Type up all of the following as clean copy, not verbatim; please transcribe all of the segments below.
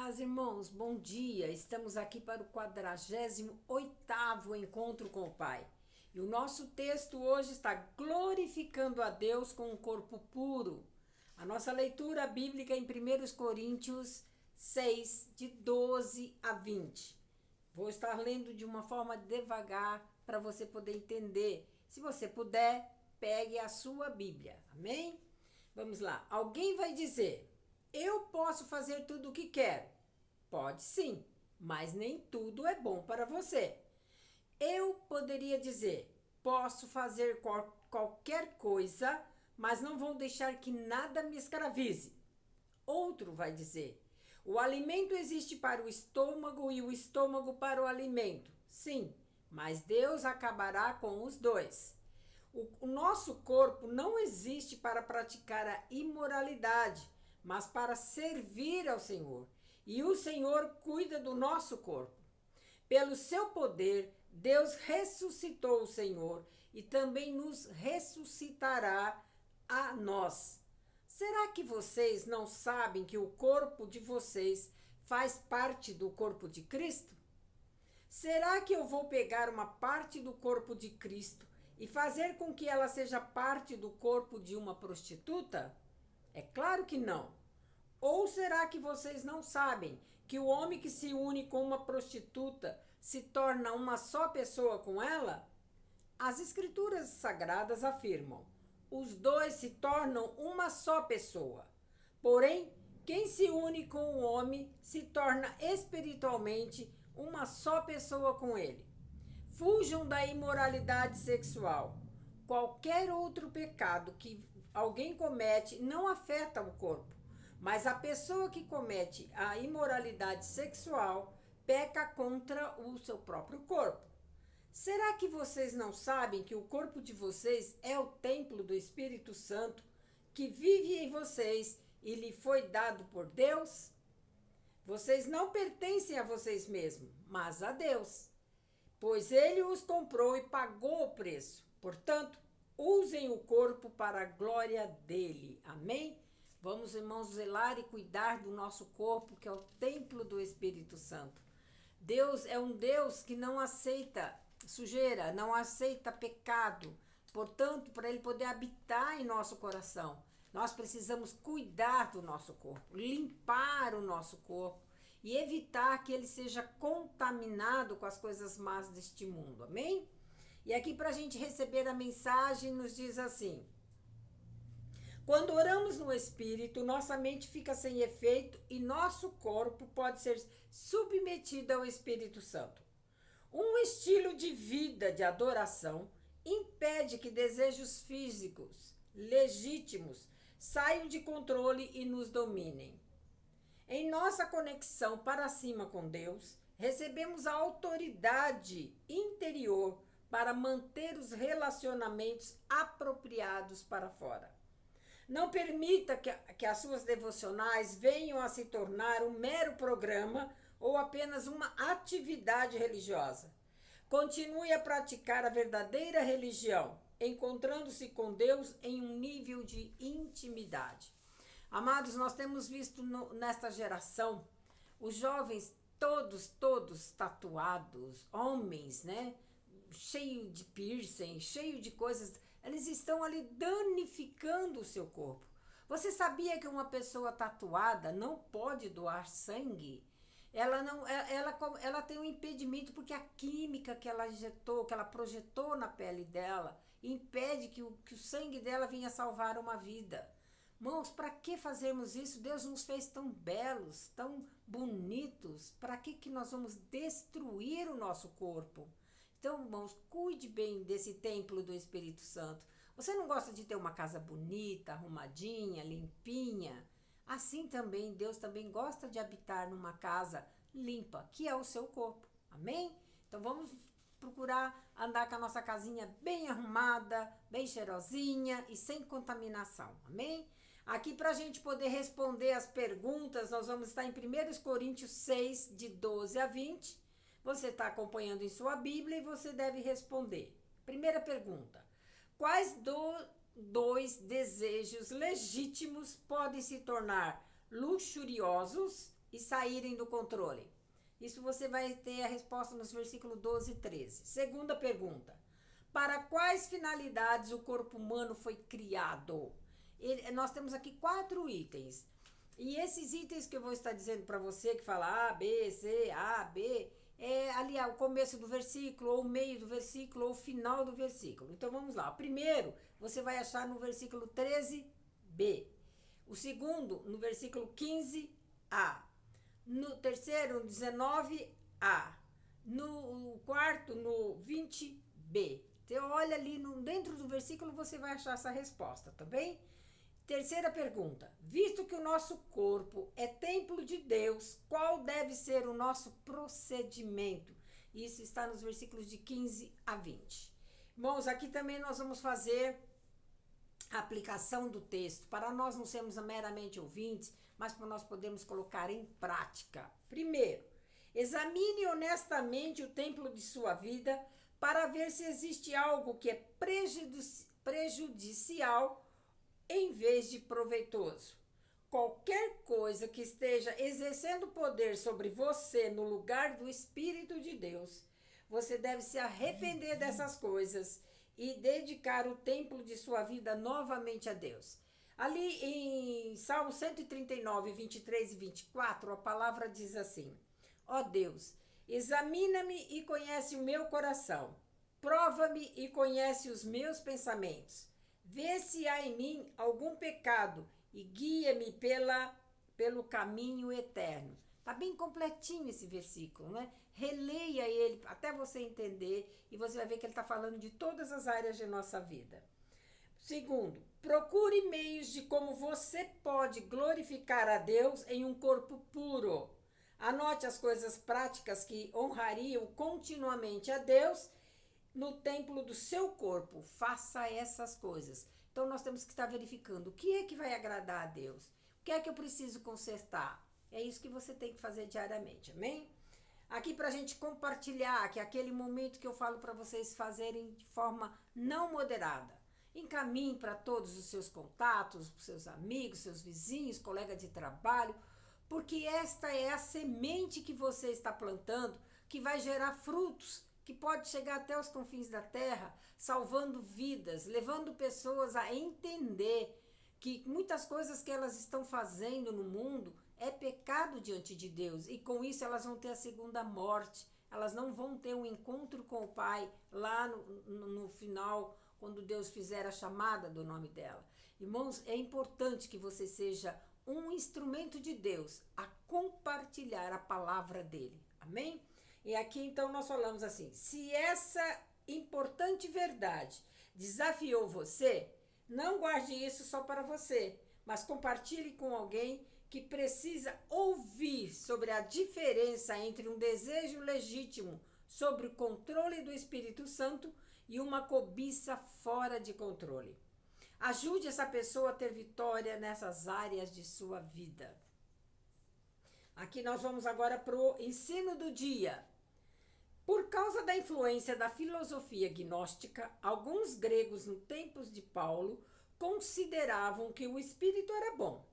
Paz, irmãos, bom dia. Estamos aqui para o 48º encontro com o Pai. E o nosso texto hoje está glorificando a Deus com um corpo puro. A nossa leitura bíblica em 1 Coríntios 6, de 12 a 20. Vou estar lendo de uma forma devagar para você poder entender. Se você puder, pegue a sua Bíblia. Amém? Vamos lá. Alguém vai dizer: eu posso fazer tudo o que quero. Pode sim, mas nem tudo é bom para você. Eu poderia dizer: posso fazer qualquer coisa, mas não vou deixar que nada me escravize. Outro vai dizer: o alimento existe para o estômago e o estômago para o alimento. Sim, mas Deus acabará com os dois. O nosso corpo não existe para praticar a imoralidade, mas para servir ao Senhor. E o Senhor cuida do nosso corpo. Pelo seu poder, Deus ressuscitou o Senhor e também nos ressuscitará a nós. Será que vocês não sabem que o corpo de vocês faz parte do corpo de Cristo? Será que eu vou pegar uma parte do corpo de Cristo e fazer com que ela seja parte do corpo de uma prostituta? É claro que não. Ou será que vocês não sabem que o homem que se une com uma prostituta se torna uma só pessoa com ela? As escrituras sagradas afirmam: os dois se tornam uma só pessoa. Porém, quem se une com o homem se torna espiritualmente uma só pessoa com ele. Fujam da imoralidade sexual. Qualquer outro pecado que alguém comete não afeta o corpo, mas a pessoa que comete a imoralidade sexual peca contra o seu próprio corpo. Será que vocês não sabem que o corpo de vocês é o templo do Espírito Santo, que vive em vocês e lhe foi dado por Deus? Vocês não pertencem a vocês mesmos, mas a Deus, pois ele os comprou e pagou o preço. Portanto, usem o corpo para a glória dele. Amém? Vamos, irmãos, zelar e cuidar do nosso corpo, que é o templo do Espírito Santo. Deus é um Deus que não aceita sujeira, não aceita pecado. Portanto, para ele poder habitar em nosso coração, nós precisamos cuidar do nosso corpo, limpar o nosso corpo e evitar que ele seja contaminado com as coisas más deste mundo. Amém? E aqui, para a gente receber a mensagem, nos diz assim: quando oramos no Espírito, nossa mente fica sem efeito e nosso corpo pode ser submetido ao Espírito Santo. Um estilo de vida de adoração impede que desejos físicos legítimos saiam de controle e nos dominem. Em nossa conexão para cima com Deus, recebemos a autoridade interior para manter os relacionamentos apropriados para fora. Não permita que as suas devocionais venham a se tornar um mero programa ou apenas uma atividade religiosa. Continue a praticar a verdadeira religião, encontrando-se com Deus em um nível de intimidade. Amados, nós temos visto nesta geração os jovens todos tatuados, homens, né? Cheio de piercing, cheio de coisas. Eles estão ali danificando o seu corpo. Você sabia que uma pessoa tatuada não pode doar sangue? Ela tem um impedimento porque a química que ela injetou, que ela projetou na pele dela, impede que o sangue dela venha salvar uma vida. Irmãos, para que fazermos isso? Deus nos fez tão belos, tão bonitos. Para que nós vamos destruir o nosso corpo? Então, irmãos, cuide bem desse templo do Espírito Santo. Você não gosta de ter uma casa bonita, arrumadinha, limpinha? Assim também, Deus também gosta de habitar numa casa limpa, que é o seu corpo. Amém? Então, vamos procurar andar com a nossa casinha bem arrumada, bem cheirosinha e sem contaminação. Amém? Aqui, para a gente poder responder as perguntas, nós vamos estar em 1 Coríntios 6, de 12 a 20. Você está acompanhando em sua Bíblia e você deve responder. Primeira pergunta: quais dois desejos legítimos podem se tornar luxuriosos e saírem do controle? Isso você vai ter a resposta nos versículos 12 e 13. Segunda pergunta. Para quais finalidades o corpo humano foi criado? Nós temos aqui 4 itens. E esses itens que eu vou estar dizendo para você, que fala A, B, C, A, B, é ali o começo do versículo, ou o meio do versículo, ou o final do versículo. Então vamos lá. O primeiro você vai achar no versículo 13b. O segundo, no versículo 15a. No terceiro, no 19a. No quarto, no 20b. Então olha ali dentro do versículo, você vai achar essa resposta, tá bem? Terceira pergunta. Visto que o nosso corpo é templo de Deus, qual deve ser o nosso procedimento? Isso está nos versículos de 15 a 20. Irmãos, aqui também nós vamos fazer a aplicação do texto, para nós não sermos meramente ouvintes, mas para nós podermos colocar em prática. Primeiro, examine honestamente o templo de sua vida para ver se existe algo que é prejudicial em vez de proveitoso. Qualquer coisa que esteja exercendo poder sobre você no lugar do Espírito de Deus, você deve se arrepender dessas coisas e dedicar o templo de sua vida novamente a Deus. Ali em Salmo 139, 23 e 24, a palavra diz assim: Ó Deus, examina-me e conhece o meu coração, prova-me e conhece os meus pensamentos. Vê se há em mim algum pecado e guia-me pelo caminho eterno. Está bem completinho esse versículo, né? Releia ele até você entender e você vai ver que ele está falando de todas as áreas de nossa vida. Segundo, procure meios de como você pode glorificar a Deus em um corpo puro. Anote as coisas práticas que honrariam continuamente a Deus no templo do seu corpo. Faça essas coisas. Então nós temos que estar verificando o que é que vai agradar a Deus. O que é que eu preciso consertar? É isso que você tem que fazer diariamente, amém? Aqui para a gente compartilhar, que é aquele momento que eu falo para vocês fazerem de forma não moderada. Encaminhe para todos os seus contatos, seus amigos, seus vizinhos, colegas de trabalho, porque esta é a semente que você está plantando, que vai gerar frutos, que pode chegar até os confins da terra, salvando vidas, levando pessoas a entender que muitas coisas que elas estão fazendo no mundo é pecado diante de Deus, e com isso elas vão ter a segunda morte, elas não vão ter um encontro com o Pai lá no final, quando Deus fizer a chamada do nome dela. Irmãos, é importante que você seja um instrumento de Deus a compartilhar a palavra dele, amém? E aqui então nós falamos assim: se essa importante verdade desafiou você, não guarde isso só para você, mas compartilhe com alguém que precisa ouvir sobre a diferença entre um desejo legítimo sobre o controle do Espírito Santo e uma cobiça fora de controle. Ajude essa pessoa a ter vitória nessas áreas de sua vida. Aqui nós vamos agora para o ensino do dia. Por causa da influência da filosofia gnóstica, alguns gregos no tempo de Paulo consideravam que o espírito era bom,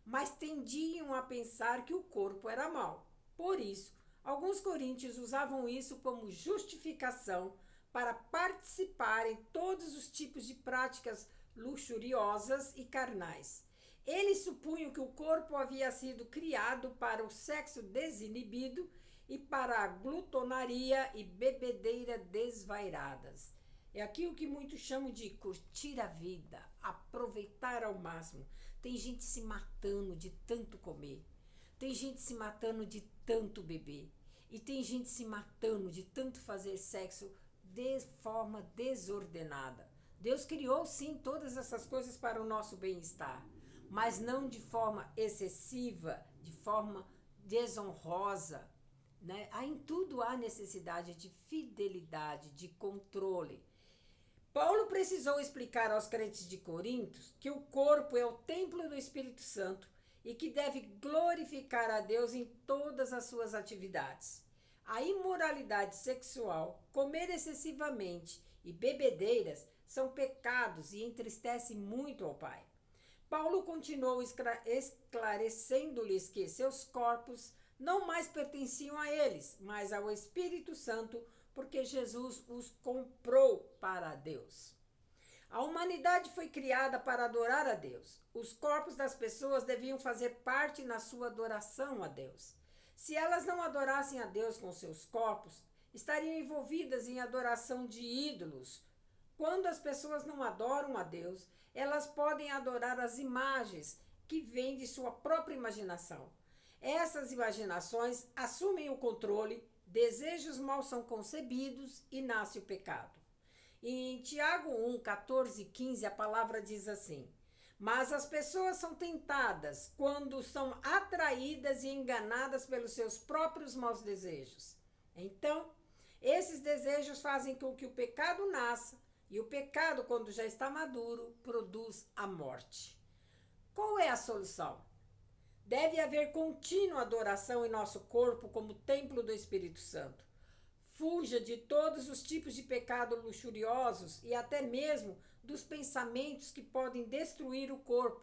mas tendiam a pensar que o corpo era mau. Por isso, alguns coríntios usavam isso como justificação para participar em todos os tipos de práticas luxuriosas e carnais. Eles supunham que o corpo havia sido criado para o sexo desinibido e para a glutonaria e bebedeira desvairadas. É aquilo que muitos chamam de curtir a vida, aproveitar ao máximo. Tem gente se matando de tanto comer, tem gente se matando de tanto beber, e tem gente se matando de tanto fazer sexo de forma desordenada. Deus criou sim todas essas coisas para o nosso bem-estar, mas não de forma excessiva, de forma desonrosa, né? Em tudo há necessidade de fidelidade, de controle. Paulo precisou explicar aos crentes de Corinto que o corpo é o templo do Espírito Santo e que deve glorificar a Deus em todas as suas atividades. A imoralidade sexual, comer excessivamente e bebedeiras são pecados e entristecem muito ao Pai. Paulo continuou esclarecendo-lhes que seus corpos não mais pertenciam a eles, mas ao Espírito Santo, porque Jesus os comprou para Deus. A humanidade foi criada para adorar a Deus. Os corpos das pessoas deviam fazer parte na sua adoração a Deus. Se elas não adorassem a Deus com seus corpos, estariam envolvidas em adoração de ídolos. Quando as pessoas não adoram a Deus, elas podem adorar as imagens que vêm de sua própria imaginação. Essas imaginações assumem o controle, desejos mal são concebidos e nasce o pecado. Em Tiago 1, 14 e 15, a palavra diz assim: mas as pessoas são tentadas quando são atraídas e enganadas pelos seus próprios maus desejos. Então, esses desejos fazem com que o pecado nasça, e o pecado, quando já está maduro, produz a morte. Qual é a solução? Deve haver contínua adoração em nosso corpo como templo do Espírito Santo. Fuja de todos os tipos de pecado luxuriosos e até mesmo dos pensamentos que podem destruir o corpo.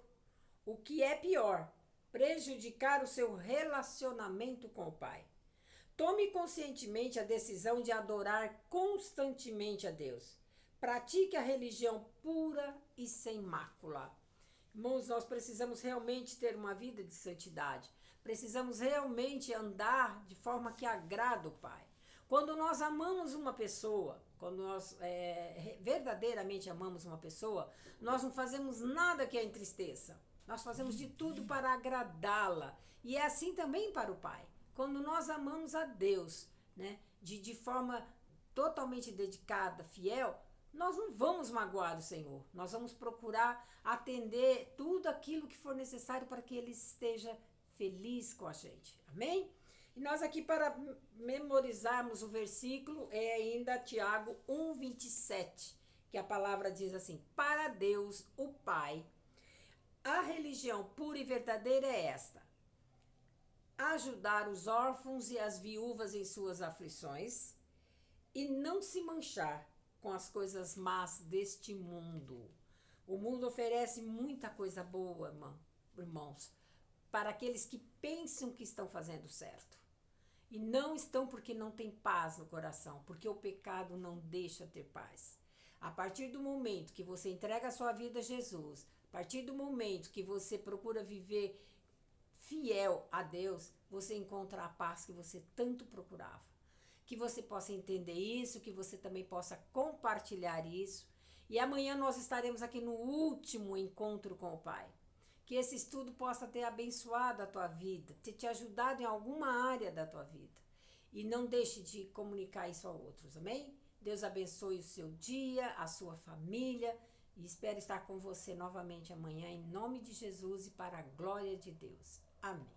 O que é pior, prejudicar o seu relacionamento com o Pai. Tome conscientemente a decisão de adorar constantemente a Deus. Pratique a religião pura e sem mácula. Irmãos, nós precisamos realmente ter uma vida de santidade. Precisamos realmente andar de forma que agrada o Pai. Quando nós amamos uma pessoa, quando nós verdadeiramente amamos uma pessoa, nós não fazemos nada que a entristeça. Nós fazemos de tudo para agradá-la. E é assim também para o Pai. Quando nós amamos a Deus, né, de forma totalmente dedicada, fiel, nós não vamos magoar o Senhor. Nós vamos procurar atender tudo aquilo que for necessário para que Ele esteja feliz com a gente. Amém? E nós aqui, para memorizarmos o versículo, é ainda Tiago 1:27, que a palavra diz assim: para Deus, o Pai, a religião pura e verdadeira é esta: ajudar os órfãos e as viúvas em suas aflições e não se manchar com as coisas más deste mundo. O mundo oferece muita coisa boa, irmãos, para aqueles que pensam que estão fazendo certo. E não estão porque não tem paz no coração, porque o pecado não deixa ter paz. A partir do momento que você entrega a sua vida a Jesus, a partir do momento que você procura viver fiel a Deus, você encontra a paz que você tanto procurava. Que você possa entender isso, que você também possa compartilhar isso. E amanhã nós estaremos aqui no último encontro com o Pai. Que esse estudo possa ter abençoado a tua vida, ter te ajudado em alguma área da tua vida. E não deixe de comunicar isso a outros, amém? Deus abençoe o seu dia, a sua família. E espero estar com você novamente amanhã, em nome de Jesus e para a glória de Deus. Amém.